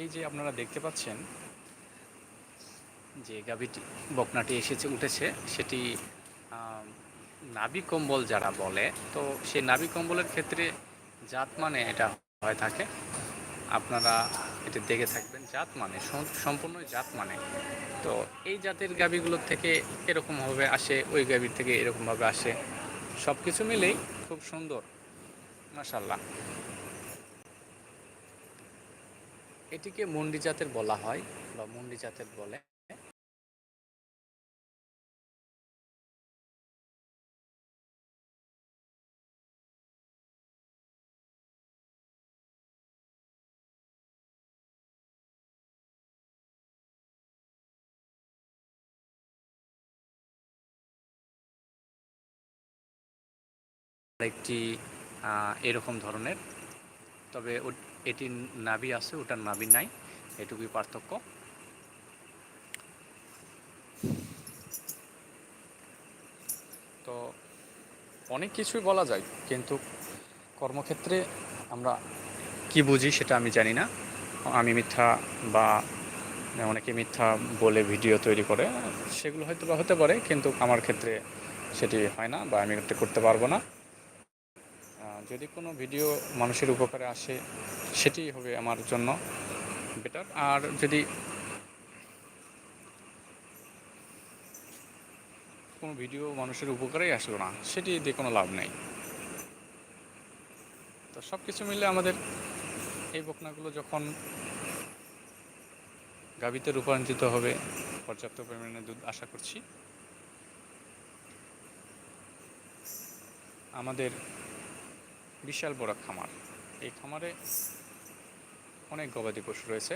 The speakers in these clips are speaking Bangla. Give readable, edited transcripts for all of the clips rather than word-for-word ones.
এই যে আপনারা দেখতে পাচ্ছেন যে গাভীটি বকনাটি উঠেছে সেটি নাভি কম্বল যারা বলে, তো সেই নাভি কম্বলের ক্ষেত্রে জাত মানে এটা হয়ে থাকে। আপনারা এটি দেখে থাকবেন, জাত মানে সম্পূর্ণ জাত মানে। তো এই জাতের গাভীগুলোর থেকে এরকমভাবে আসে, ওই গাভীর থেকে এরকমভাবে আসে, সব কিছু মিলেই খুব সুন্দর, মাশাল্লাহ। এটিকে মুন্ডি জাতের বলা হয় বা মুন্ডি জাতের বলে। একটি এরকম ধরনের, তবে এটির নাভি আছে, ওটার নাভি নাই, এটুকুই পার্থক্য। তো অনেক কিছুই বলা যায়, কিন্তু কর্মক্ষেত্রে আমরা কি বুঝি সেটা আমি জানি না। আমি মিথ্যা বা অনেকে মিথ্যা বলে ভিডিও তৈরি করে, সেগুলো হয়তো বা হতে পারে, কিন্তু আমার ক্ষেত্রে সেটি হয় না বা আমি এটা করতে পারবো না। যদি কোনো ভিডিও মানুষের উপকারে আসে সেটি হবে আমার জন্য বেটার। আর যদি কোনো ভিডিও মানুষের উপকারেই আসলো না, সেটি দিয়ে কোনো লাভ নেই। তো সব কিছু মিলে আমাদের এই বকনাগুলো যখন গাভীতে রূপান্তরিত হবে, পর্যাপ্ত পরিমাণে দুধ আশা করছি। আমাদের বিশাল বড় খামার, এই খামারে অনেক গবাদি পশু রয়েছে।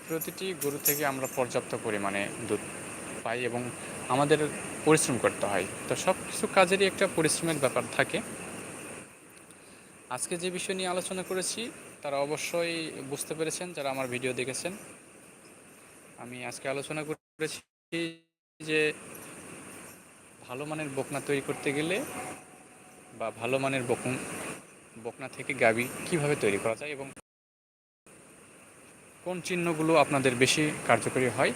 প্রতিটি গরু থেকে আমরা পর্যাপ্ত পরিমাণে দুধ পাই এবং আমাদের পরিশ্রম করতে হয়। তো সব কিছু কাজেরই একটা পরিশ্রমের ব্যাপার থাকে। আজকে যে বিষয় নিয়ে আলোচনা করেছি তারা অবশ্যই বুঝতে পেরেছেন যারা আমার ভিডিও দেখেছেন। আমি আজকে আলোচনা করেছি যে ভালো মানের বকনা তৈরি করতে গেলে বা ভালো মানের বকনা থেকে গাভী কীভাবে তৈরি করা যায় এবং কোন চিহ্নগুলো আপনাদের বেশি কার্যকরী হয়,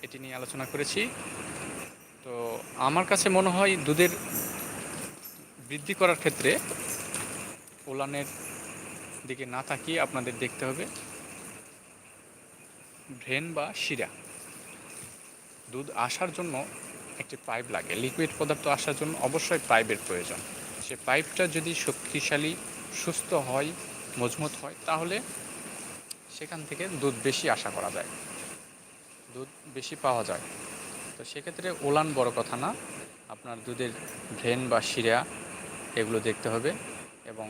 এটি নিয়ে আলোচনা করেছি। তো আমার কাছে মনে হয় দুধের বৃদ্ধি করার ক্ষেত্রে ওলানের দিকে না তাকিয়ে আপনাদের দেখতে হবে ভ্রেন বা শিরা। দুধ আসার জন্য একটি পাইপ লাগে, লিকুইড পদার্থ আসার জন্য অবশ্যই পাইপের প্রয়োজন। সে পাইপটা যদি শক্তিশালী, সুস্থ হয়, মজবুত হয়, তাহলে সেখান থেকে দুধ বেশি আশা করা যায়, দুধ বেশি পাওয়া যায়। তো সেক্ষেত্রে ওলান বড় কথা না, আপনার দুধের ভ্রেন বা শিরা এগুলো দেখতে হবে এবং